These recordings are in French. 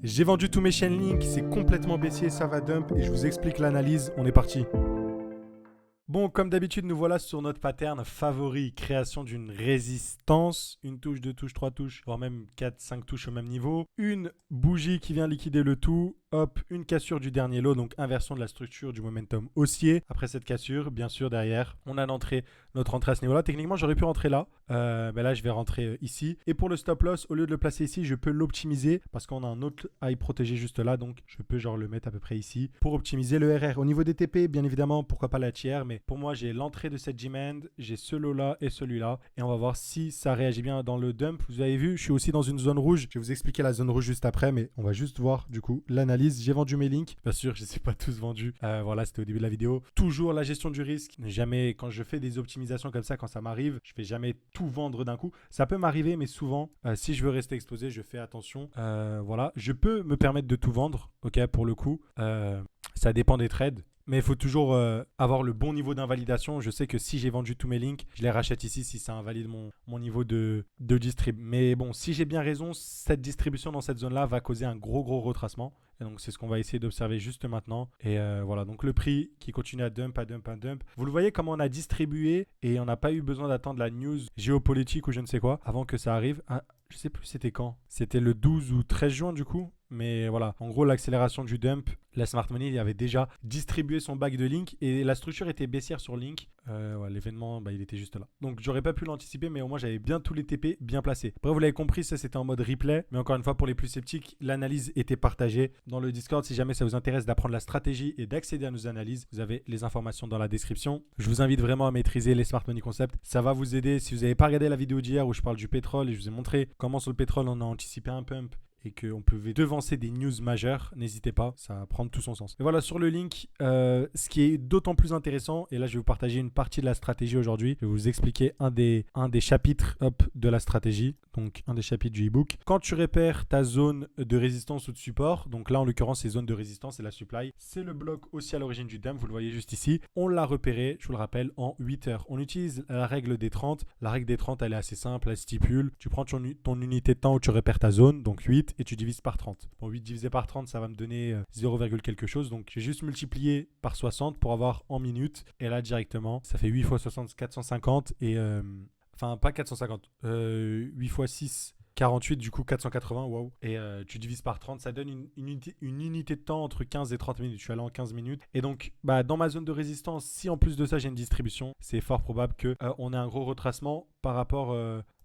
J'ai vendu tous mes Chainlink, c'est complètement baissier, ça va dump et je vous explique l'analyse, on est parti. Bon, comme d'habitude, nous voilà sur notre pattern favori, création d'une résistance, une touche, deux touches, trois touches, voire même 4, 5 touches au même niveau, une bougie qui vient liquider le tout, hop, une cassure du dernier lot, donc inversion de la structure du momentum haussier. Après cette cassure, bien sûr, derrière, on a notre entrée à ce niveau-là. Techniquement, j'aurais pu rentrer là, mais là, je vais rentrer ici. Et pour le stop loss, au lieu de le placer ici, je peux l'optimiser parce qu'on a un autre high protégé juste là, donc je peux genre le mettre à peu près ici pour optimiser le RR. Au niveau des TP, bien évidemment, pourquoi pas la tiers, mais pour moi, j'ai l'entrée de cette G-Mand, j'ai ce lot-là et celui-là. Et on va voir si ça réagit bien dans le dump. Vous avez vu, je suis aussi dans une zone rouge. Je vais vous expliquer la zone rouge juste après, mais on va juste voir du coup l'analyse. J'ai vendu mes links. Bien sûr, je ne les ai pas tous vendus. Voilà, c'était au début de la vidéo. Toujours la gestion du risque. Jamais, quand je fais des optimisations comme ça, quand ça m'arrive, je ne fais jamais tout vendre d'un coup. Ça peut m'arriver, mais souvent, si je veux rester exposé, je fais attention. Voilà, je peux me permettre de tout vendre, ok, pour le coup. Ça dépend des trades. Mais il faut toujours avoir le bon niveau d'invalidation. Je sais que si j'ai vendu tous mes links, je les rachète ici si ça invalide mon niveau de distrib. Mais bon, si j'ai bien raison, cette distribution dans cette zone-là va causer un gros retracement. Et donc, c'est ce qu'on va essayer d'observer juste maintenant. Et voilà, donc le prix qui continue à dump, à dump, à dump. Vous le voyez comment on a distribué et on n'a pas eu besoin d'attendre la news géopolitique ou je ne sais quoi avant que ça arrive. Ah, je sais plus c'était quand. C'était le 12 ou 13 juin du coup. Mais voilà, en gros, l'accélération du dump, la Smart Money il avait déjà distribué son bac de Link et la structure était baissière sur Link. Ouais, l'événement, il était juste là. Donc, j'aurais pas pu l'anticiper, mais au moins, j'avais bien tous les TP bien placés. Après, vous l'avez compris, ça c'était en mode replay. Mais encore une fois, pour les plus sceptiques, l'analyse était partagée dans le Discord. Si jamais ça vous intéresse d'apprendre la stratégie et d'accéder à nos analyses, vous avez les informations dans la description. Je vous invite vraiment à maîtriser les Smart Money Concepts. Ça va vous aider. Si vous n'avez pas regardé la vidéo d'hier où je parle du pétrole et je vous ai montré comment sur le pétrole on a anticipé un pump et qu'on pouvait devancer des news majeures, n'hésitez pas, ça va prendre tout son sens. Et voilà, sur le link, ce qui est d'autant plus intéressant, et là je vais vous partager une partie de la stratégie aujourd'hui, je vais vous expliquer un des chapitres de la stratégie, donc un des chapitres du e-book. Quand tu repères ta zone de résistance ou de support, donc là en l'occurrence c'est zone de résistance et la supply, c'est le bloc aussi à l'origine du dump, vous le voyez juste ici, on l'a repéré, je vous le rappelle, en 8 heures. On utilise la règle des 30, la règle des 30 elle est assez simple, elle stipule, tu prends ton unité de temps où tu repères ta zone, donc 8, et tu divises par 30. Bon, 8 divisé par 30, ça va me donner 0, quelque chose. Donc, je vais juste multiplier par 60 pour avoir en minutes. Et là, directement, ça fait 8 fois 60, 450. Et enfin, pas 450. 8 fois 6, 48, du coup 480, wow. Et tu divises par 30, ça donne une unité de temps entre 15 et 30 minutes. Je suis allé en 15 minutes. Et donc, dans ma zone de résistance, si en plus de ça j'ai une distribution, c'est fort probable qu'on ait un gros retracement par rapport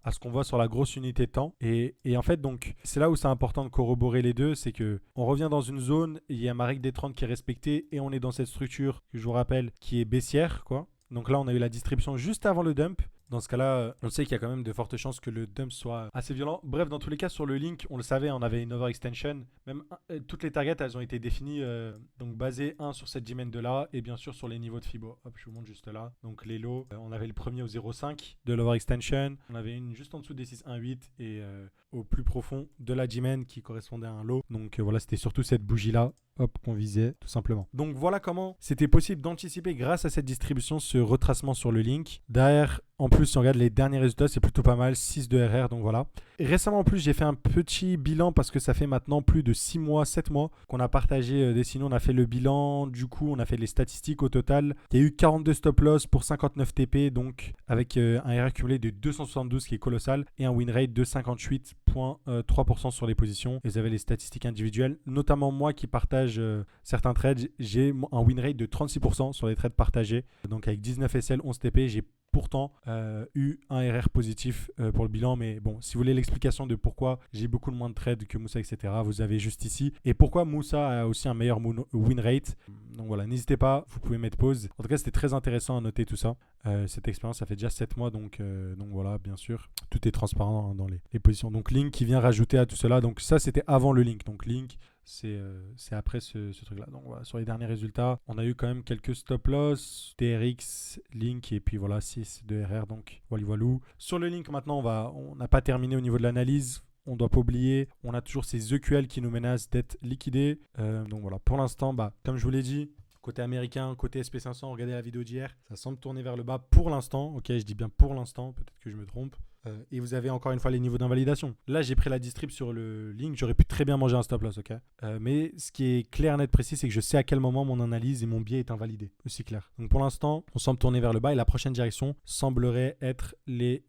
à ce qu'on voit sur la grosse unité de temps. Et en fait, donc, c'est là où c'est important de corroborer les deux, c'est que on revient dans une zone, il y a ma règle des 30 qui est respectée et on est dans cette structure que je vous rappelle qui est baissière, quoi. Donc là, on a eu la distribution juste avant le dump. Dans ce cas-là, on sait qu'il y a quand même de fortes chances que le dump soit assez violent. Bref, dans tous les cas, sur le link, on le savait, on avait une overextension. Même toutes les targets, elles ont été définies, donc basées, sur cette dimension de là, et bien sûr sur les niveaux de Fibo. Hop, je vous montre juste là. Donc les lots, on avait le premier au 0,5 de l'overextension. On avait une juste en dessous des 6,18 et au plus profond de la dimension qui correspondait à un lot. Donc voilà, c'était surtout cette bougie-là. Hop, qu'on visait tout simplement. Donc voilà comment c'était possible d'anticiper grâce à cette distribution ce retracement sur le link. Derrière, en plus, si on regarde les derniers résultats, c'est plutôt pas mal, 6 de RR, donc voilà. Et récemment, en plus, j'ai fait un petit bilan parce que ça fait maintenant plus de 6 mois, 7 mois qu'on a partagé des signaux. On a fait le bilan, du coup, on a fait les statistiques au total. Il y a eu 42 stop loss pour 59 TP, donc avec un RR cumulé de 272 qui est colossal et un win rate de 58,3% sur les positions. Et vous avez les statistiques individuelles, notamment moi qui partage certains trades, j'ai un win rate de 36% sur les trades partagés. Donc avec 19 SL, 11 TP, j'ai pourtant eu un RR positif pour le bilan. Mais bon, si vous voulez l'explication de pourquoi j'ai beaucoup moins de trades que Moussa, etc., vous avez juste ici. Et pourquoi Moussa a aussi un meilleur win rate. Donc voilà, n'hésitez pas, vous pouvez mettre pause. En tout cas, c'était très intéressant à noter tout ça. Cette expérience, ça fait déjà 7 mois, donc voilà, bien sûr, tout est transparent dans les positions. Donc Link qui vient rajouter à tout cela. Donc ça, c'était avant le Link. Donc Link, c'est après ce truc-là. Donc voilà, sur les derniers résultats, on a eu quand même quelques stop loss, TRX, Link et puis voilà, 6 de RR. Donc voilà. Sur le Link, maintenant, on n'a pas terminé au niveau de l'analyse. On ne doit pas oublier, on a toujours ces EQL qui nous menacent d'être liquidés. Donc voilà, pour l'instant, comme je vous l'ai dit, côté américain, côté SP500, regardez la vidéo d'hier, ça semble tourner vers le bas pour l'instant. Ok, je dis bien pour l'instant, peut-être que je me trompe. et vous avez encore une fois les niveaux d'invalidation. Là, j'ai pris la distrib sur le link, j'aurais pu très bien manger un stop loss, ok. Mais ce qui est clair, net, précis, c'est que je sais à quel moment mon analyse et mon biais est invalidé. Aussi clair. Donc pour l'instant, on semble tourner vers le bas et la prochaine direction semblerait être les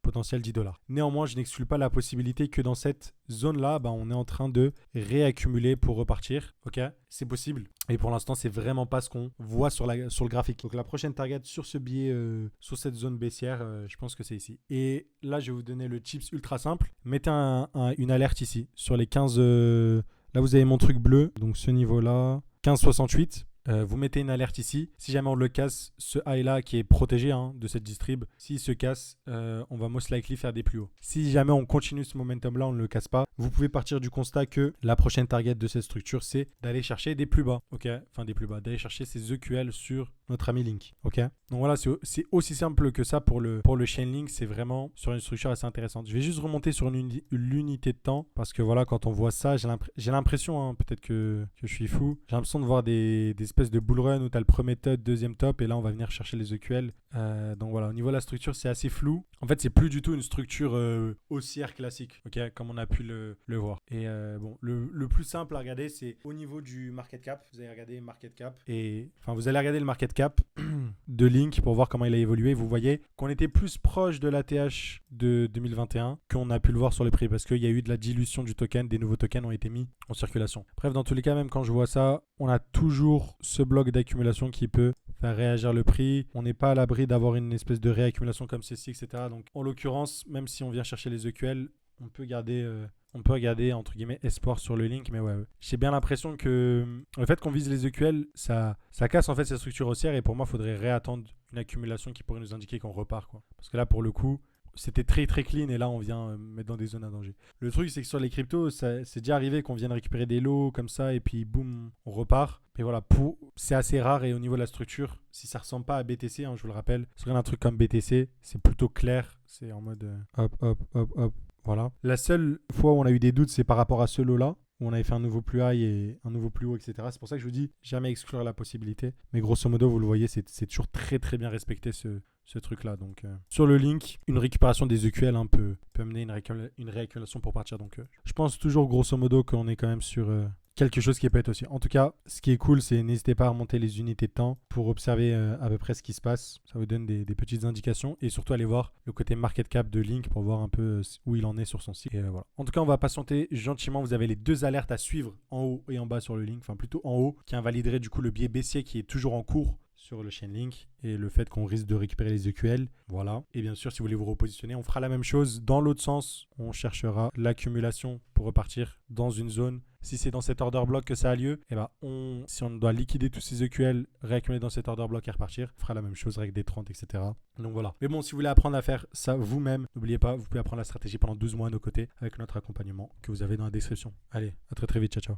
potentiel 10 $. Néanmoins, je n'exclus pas la possibilité que dans cette zone-là, on est en train de réaccumuler pour repartir. Ok, c'est possible. Et pour l'instant, c'est vraiment pas ce qu'on voit sur le graphique. Donc la prochaine target sur ce biais, sur cette zone baissière, je pense que c'est ici. Et là, je vais vous donner le tips ultra simple. Mettez une alerte ici sur les 15. Là, vous avez mon truc bleu. Donc ce niveau-là, 15,68. Vous mettez une alerte ici. Si jamais on le casse, ce high là qui est protégé de cette distrib, s'il se casse, on va most likely faire des plus hauts. Si jamais on continue ce momentum là, on ne le casse pas, vous pouvez partir du constat que la prochaine target de cette structure, c'est d'aller chercher des plus bas. Ok, enfin des plus bas, d'aller chercher ces EQL sur notre ami Link. Ok, donc voilà, c'est aussi simple que ça pour le Chainlink. C'est vraiment sur une structure assez intéressante. Je vais juste remonter sur l'unité de temps parce que voilà, quand on voit ça, j'ai l'impression, peut-être que je suis fou, j'ai l'impression de voir des espèces de bull run où tu as le premier top, deuxième top, et là on va venir chercher les EQL. Donc voilà, au niveau de la structure, c'est assez flou. En fait, c'est plus du tout une structure haussière classique, ok, comme on a pu le voir. Et bon, le plus simple à regarder, c'est au niveau du market cap. Vous allez regarder market cap vous allez regarder le market cap de Link pour voir comment il a évolué. Vous voyez qu'on était plus proche de l'ATH de 2021 qu'on a pu le voir sur les prix parce qu'il y a eu de la dilution du token, des nouveaux tokens ont été mis en circulation. Bref, dans tous les cas, même quand je vois ça, on a toujours ce bloc d'accumulation qui peut faire réagir le prix. On n'est pas à l'abri d'avoir une espèce de réaccumulation comme ceci, etc. Donc en l'occurrence, même si on vient chercher les EQL, on peut garder entre guillemets espoir sur le Link. Mais ouais, j'ai bien l'impression que le fait qu'on vise les EQL, ça casse en fait cette structure haussière, et pour moi, il faudrait réattendre une accumulation qui pourrait nous indiquer qu'on repart, quoi. Parce que là, pour le coup, c'était très très clean et là on vient mettre dans des zones à danger. Le truc, c'est que sur les cryptos, c'est déjà arrivé qu'on vienne récupérer des lots comme ça et puis boum, on repart. Mais voilà, c'est assez rare, et au niveau de la structure, si ça ressemble pas à BTC, je vous le rappelle, si on regarde un truc comme BTC, c'est plutôt clair, c'est en mode hop, hop, hop, hop. Voilà. La seule fois où on a eu des doutes, c'est par rapport à ce lot-là, où on avait fait un nouveau plus high et un nouveau plus haut, etc. C'est pour ça que je vous dis, jamais exclure la possibilité. Mais grosso modo, vous le voyez, c'est toujours très très bien respecté ce truc-là. Donc, sur le Link, une récupération des EQL peut amener une réaccumulation pour partir. Donc, je pense toujours grosso modo qu'on est quand même sur quelque chose qui peut être aussi. En tout cas, ce qui est cool, c'est n'hésitez pas à remonter les unités de temps pour observer à peu près ce qui se passe. Ça vous donne des petites indications, et surtout aller voir le côté market cap de Link pour voir un peu où il en est sur son site. Et voilà. En tout cas, on va patienter gentiment. Vous avez les deux alertes à suivre en haut et en bas sur le Link, enfin plutôt en haut, qui invalideraient du coup le biais baissier qui est toujours en cours sur le Chainlink et le fait qu'on risque de récupérer les EQL. Voilà. Et bien sûr, si vous voulez vous repositionner, on fera la même chose dans l'autre sens. On cherchera l'accumulation pour repartir dans une zone. Si c'est dans cet order block que ça a lieu, si on doit liquider tous ces EQL, réaccumuler dans cet order block et repartir, on fera la même chose, règle des 30, etc. Donc voilà. Mais bon, si vous voulez apprendre à faire ça vous-même, n'oubliez pas, vous pouvez apprendre la stratégie pendant 12 mois à nos côtés avec notre accompagnement que vous avez dans la description. Allez, à très très vite. Ciao, ciao.